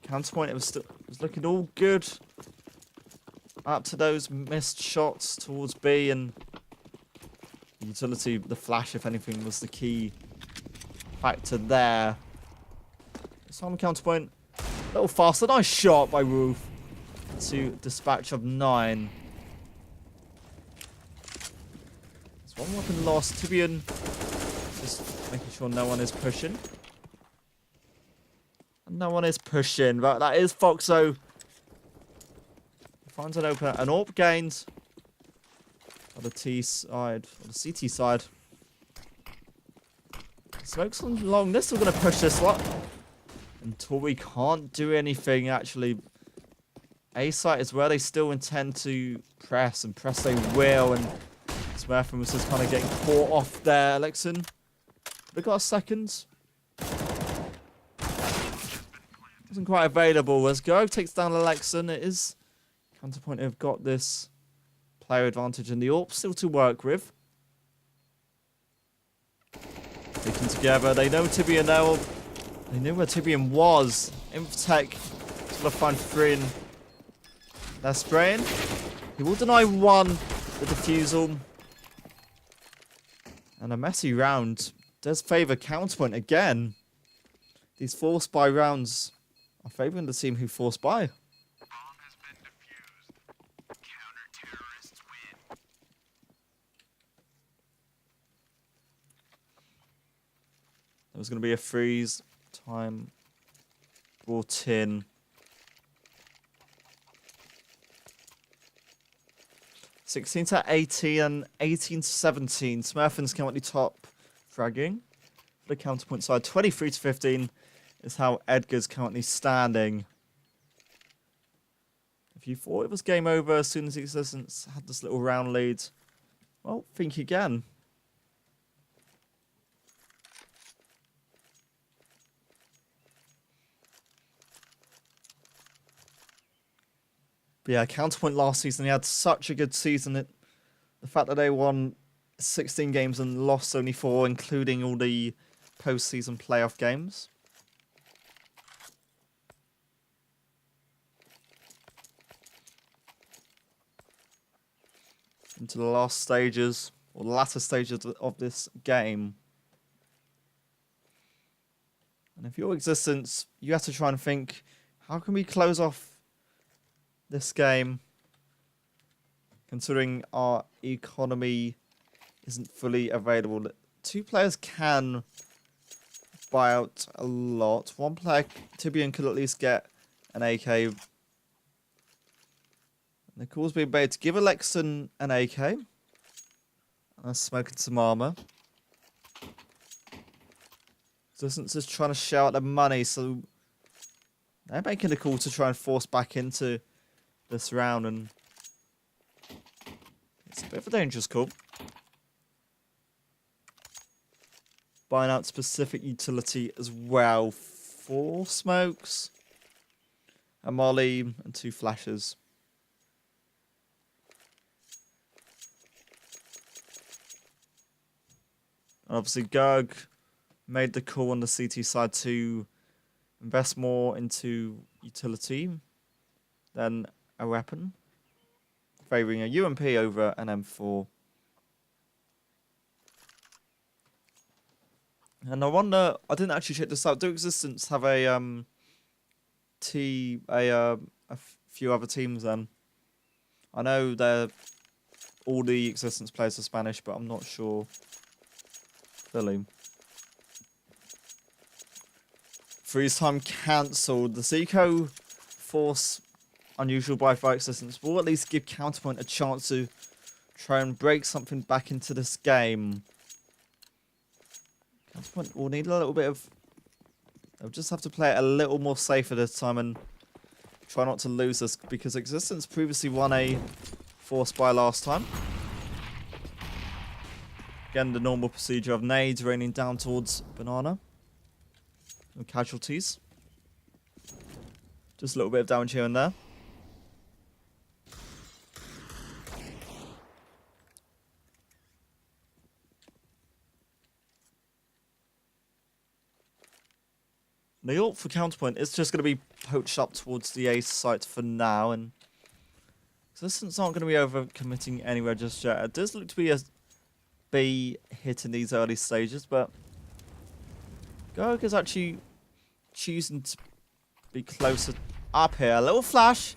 Counterpoint, it was looking all good up to those missed shots towards B, and utility, the flash, if anything, was the key factor there. Some Counterpoint, a little faster. Nice shot by Roof to dispatch of 9. There's one weapon lost. Tibian just making sure no one is pushing. No one is pushing, but that is Foxo. Finds an opener. An AWP gains on the T side, or the CT side. Smokes on long. They're still going to push this one. And Tori can't do anything, actually. A site is where they still intend to press, and press they will. And Smurfin was just kind of getting caught off there. Alexon, they got a second. Wasn't quite available as Go takes down Alexon. It is Counterpoint have got this player advantage, and the AWP still to work with. Sticking together, they know Tibian now. They knew where Tibian was. Infotech to find 3 in. They're spraying. He will deny 1 the defusal. And a messy round does favour Counterpoint again. These force buy rounds are favouring the team who forced by. There was going to be a freeze. Time brought in. 16-18 and 18-17. Smurfins currently top fragging for the Counterpoint side. 23-15 is how Edgar's currently standing. If you thought it was game over as soon as Existence had this little round lead, well, think again. But yeah, Counterpoint last season, they had such a good season. The fact that they won 16 games and lost only 4, including all the post-season playoff games. Into the last stages, or the latter stages of this game. And if you're Existence, you have to try and think, how can we close off this game, considering our economy isn't fully available? 2 players can buy out a lot. 1 player, Tibian, could at least get an AK. And the call's being made to give Alexon an AK. And a smoke and some armor. Existence is trying to shell out the money, so they're making a call to try and force back into this round, and it's a bit of a dangerous call. Buying out specific utility as well. 4 smokes, a molly, and 2 flashes. And obviously, Gerg made the call on the CT side to invest more into utility than a weapon, favouring a UMP over an M4. And I wonder, I didn't actually check this out. Do Existence have a few other teams then? I know all the Existence players are Spanish, but I'm not sure fully. Freeze time cancelled. The Zico force unusual buy for Existence will at least give Counterpoint a chance to try and break something back into this game. Counterpoint will need a little bit of... They'll just have to play it a little more safer this time and try not to lose this, because Existence previously won a force buy last time. Again, the normal procedure of nades raining down towards Banana. No casualties. Just a little bit of damage here and there. The ult for Counterpoint is just going to be poached up towards the A site for now, and Existence aren't going to be over-committing anywhere just yet. It does look to be a B hit in these early stages, but Gerg is actually choosing to be closer up here. A little flash.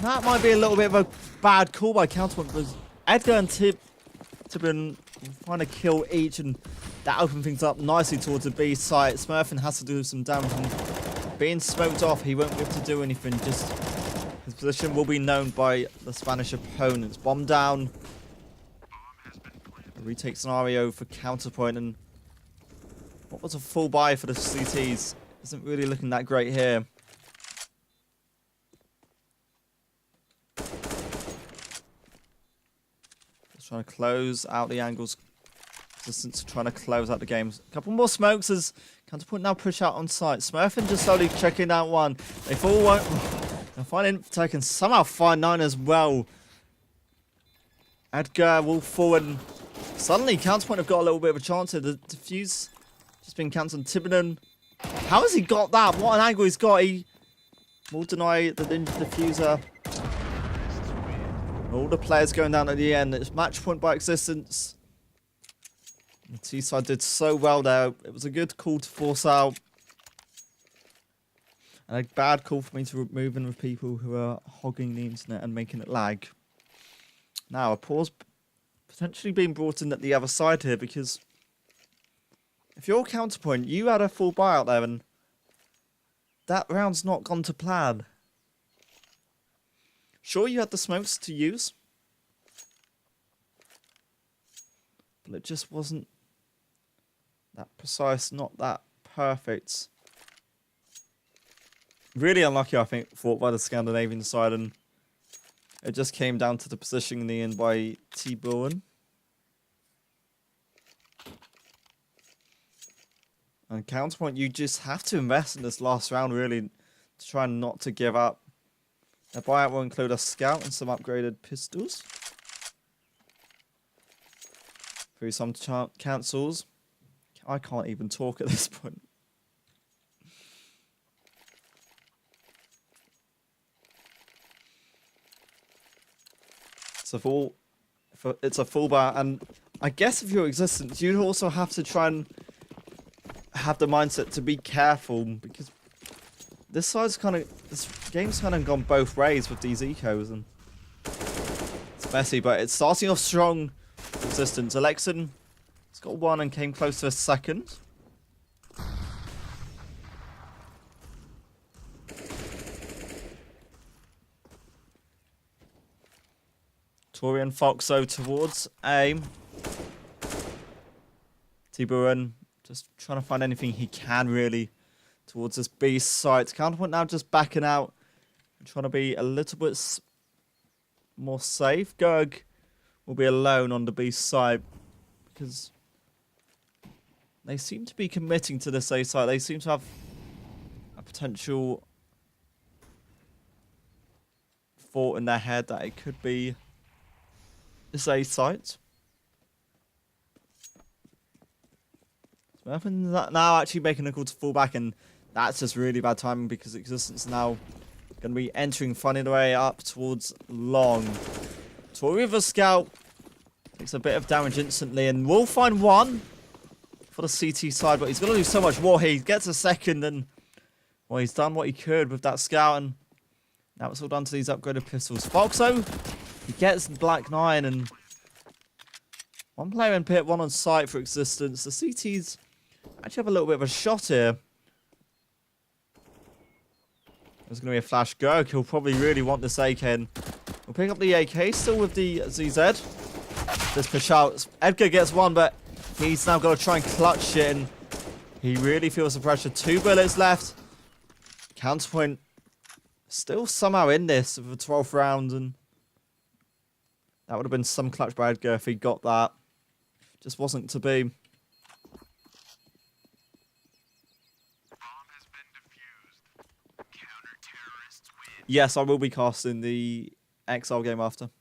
That might be a little bit of a bad call by Counterpoint, because Edgar and Tibin trying to kill each, and that opened things up nicely towards the B site. Smurfin has to do some damage, and being smoked off, he won't be able to do anything. Just his position will be known by the Spanish opponents. Bomb down. A retake scenario for Counterpoint, and what was a full buy for the CTs? Isn't really looking that great here. Just trying to close out the angles. Existence trying to close out the game. A couple more smokes as Counterpoint now push out on site. Smurfin just slowly checking out one. They fall one. They'll find Infotech and somehow find 9 as well. Edgar will forward. Suddenly, Counterpoint have got a little bit of a chance here. The defuse just been cancelled. Tibbinen. How has he got that? What an angle he's got. He will deny the ninja diffuser. All the players going down at the end. It's match point by Existence. The T-side did so well there. It was a good call to force out. And a bad call for me to move in with people who are hogging the internet and making it lag. Now, a pause potentially being brought in at the other side here, because if you're Counterpoint, you had a full buy out there and that round's not gone to plan. Sure, you had the smokes to use, but it just wasn't that precise, not that perfect. Really unlucky, I think, fought by the Scandinavian side, and it just came down to the positioning in by T. Bowen. And Counterpoint, you just have to invest in this last round, really, to try not to give up. A buyout will include a scout and some upgraded pistols. Through some cancels. I can't even talk at this point. It's a full bar, and I guess if you're Existence, you'd also have to try and have the mindset to be careful, because this game's kind of gone both ways with these ecos, and it's messy, but it's starting off strong. Existence. Alexin has got 1 and came close to a second. Torian Foxo towards A. Tiburon just trying to find anything he can, really, towards this B site. Counterpoint now just backing out and trying to be a little bit more safe. Gerg will be alone on the B side because they seem to be committing to this A site. They seem to have a potential thought in their head that it could be this A site. Smurfing now actually making a call to fall back, and that's just really bad timing because Existence now going to be entering, finding their way up towards long. Tory with a scout takes a bit of damage instantly, and we'll find one for the CT side, but he's going to lose so much more here. He gets a second, and well, he's done what he could with that scout, and now it's all down to these upgraded pistols. Foxo, he gets Black 9, and one player in pit, one on site for Existence. The CTs actually have a little bit of a shot here. There's going to be a flash Gurk. He'll probably really want this AK, and we'll pick up the AK still with the ZZ. This push out. Edgar gets one, but he's now got to try and clutch it, and he really feels the pressure. 2 bullets left. Counterpoint still somehow in this with the 12th round, and that would have been some clutch by Edgar if he got that. Just wasn't to be. Yes, I will be casting the XL game after.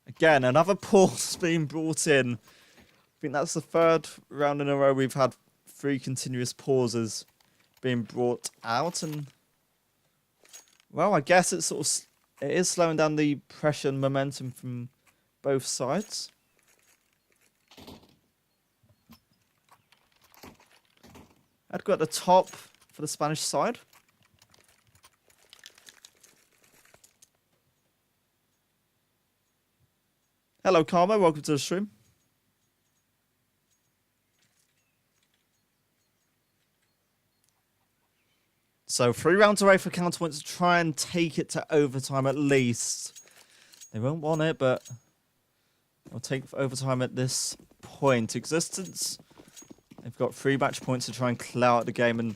Again, another pause being brought in. I think that's the 3rd round in a row we've had 3 continuous pauses being brought out, and well, I guess it's it is slowing down the pressure and momentum from both sides. Edgar at the top for the Spanish side. Hello, Karma. Welcome to the stream. So 3 rounds away for Counterpoint to try and take it to overtime at least. They won't want it, but they'll take overtime at this point. Existence, they've got 3 match points to try and clear out the game, and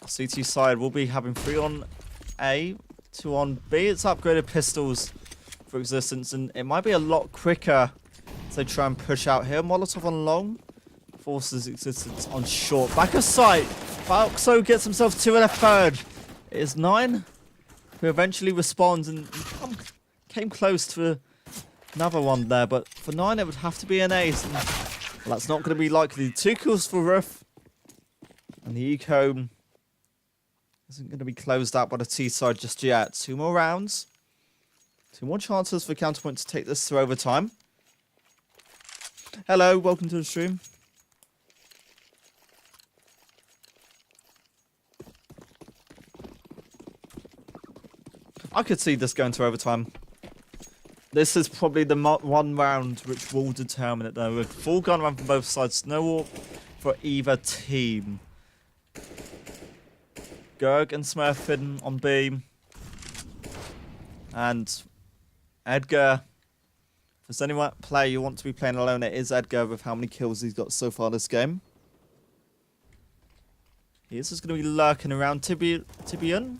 CT side will be having 3 on A, 2 on B. It's upgraded pistols for Existence, and it might be a lot quicker as they try and push out here. Molotov on long, forces Existence on short. Back of sight, Foxo gets himself 2 and a 3rd. It is 9 who eventually responds, and came close to another one there, but for 9 it would have to be an ace, and well, that's not going to be likely. 2 kills for Ruff, and the eco isn't going to be closed out by the T side just yet. 2 more rounds. 2 more chances for Counterpoint to take this to overtime. Hello, welcome to the stream. I could see this going to overtime. This is probably the one round which will determine it, though. With full gun run from both sides. No warp for either team. Gerg and Smurfin on B. And Edgar. If there's any player you want to be playing alone, it is Edgar with how many kills he's got so far this game. He is just going to be lurking around. Tibian.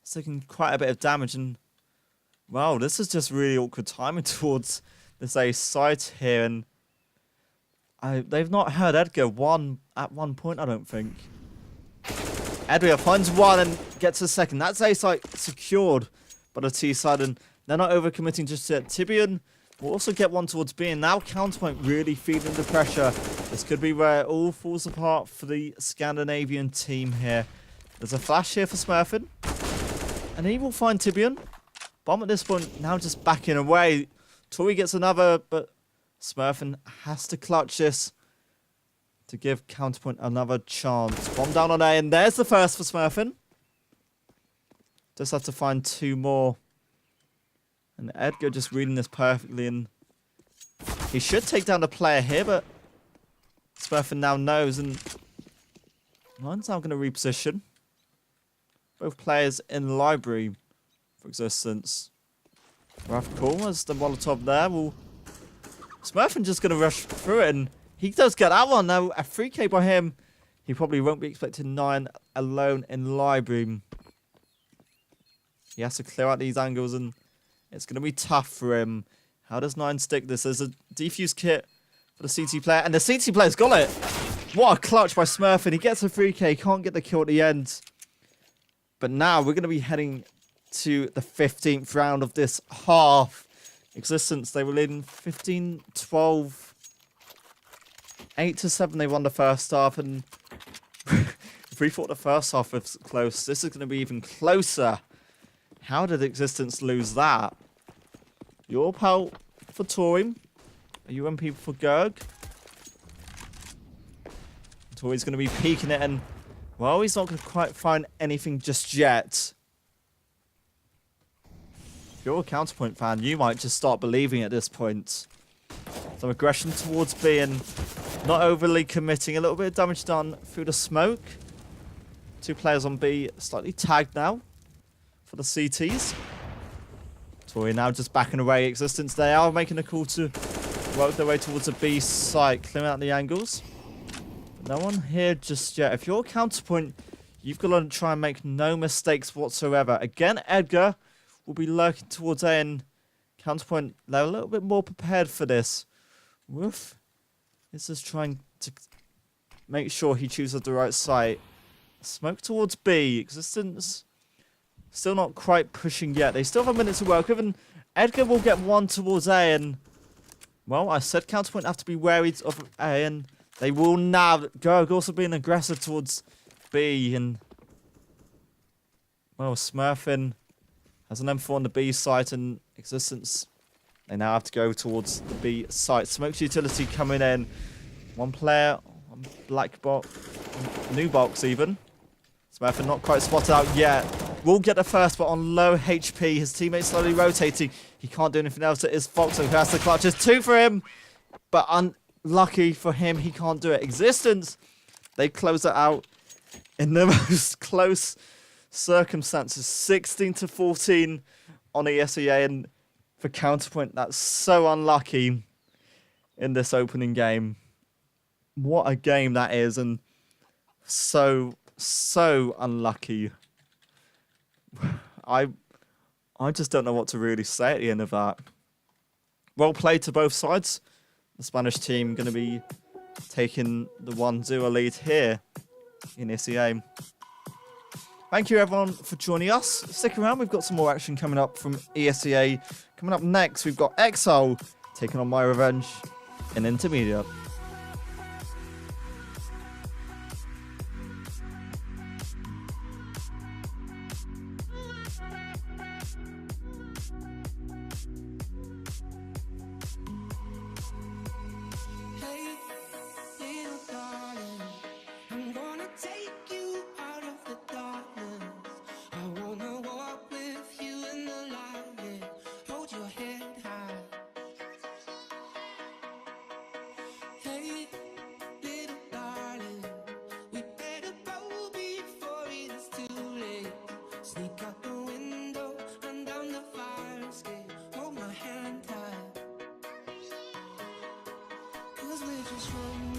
He's taking quite a bit of damage, and wow, this is just really awkward timing towards this ace site here, and they've not heard Edgar at one point, I don't think. Edgar finds 1 and gets a 2nd. That's ace site secured by the T side, and they're not overcommitting just yet. Tibian will also get 1 towards B, and now Counterpoint really feeling the pressure. This could be where it all falls apart for the Scandinavian team here. There's a flash here for Smurfin, and he will find Tibian. Bomb at this point now just backing away. Tori gets another, but Smurfin has to clutch this to give Counterpoint another chance. Bomb down on A, and there's the first for Smurfin. Just have to find 2 more. And Edgar just reading this perfectly, and he should take down the player here, but Smurfin now knows, and Line's now going to reposition. Both players in library for Existence. Rough call as the Molotov there. Well, Smurfin just going to rush through it, and he does get that one. Now, a 3k by him. He probably won't be expecting 9 alone in library. He has to clear out these angles, and it's going to be tough for him. How does 9 stick this? There's a defuse kit for the CT player, and the CT player's got it. What a clutch by Smurfin. He gets a 3k, can't get the kill at the end. But now we're going to be heading to the 15th round of this half. Existence, they were leading 15-12. 8-7 they won the first half, and if we thought the first half was close, this is going to be even closer. How did Existence lose that? Your pal for Torim. Are UMP for Gerg? Tori's going to be peeking it, and well, he's not going to quite find anything just yet. If you're a Counterpoint fan, you might just start believing at this point. Some aggression towards B and not overly committing. A little bit of damage done through the smoke. 2 players on B, slightly tagged now for the CTs. Tori now just backing away. Existence, they are making a call to work their way towards a B site, clearing out the angles. But no one here just yet. If you're Counterpoint, you've got to try and make no mistakes whatsoever. Again, Edgar will be lurking towards A, and Counterpoint, they're a little bit more prepared for this. Woof is just trying to make sure he chooses the right site. Smoke towards B. Existence still not quite pushing yet. They still have a minute to work with, and Edgar will get one towards A, and well, I said Counterpoint have to be wary of A, and they will now. Gerg also being aggressive towards B, and well, Smurfin has an M4 on the B site, and Existence, they now have to go towards the B site. Smoke's utility coming in. One player on black box, new box even. Smurfin not quite spotted out yet. Will get the first, but on low HP. His teammates slowly rotating. He can't do anything else. It is Foxo who has the clutch. There's 2 for him, but unlucky for him, he can't do it. Existence, they close it out in the most close circumstances. 16-14 on ESEA, and for Counterpoint, that's so unlucky in this opening game. What a game that is, and so unlucky. I just don't know what to really say at the end of that. Well played to both sides. The Spanish team going to be taking the 1-0 lead here in ESEA. Thank you everyone for joining us. Stick around, we've got some more action coming up from ESEA. Coming up next, we've got Exile taking on My Revenge in Intermediate. We're just running.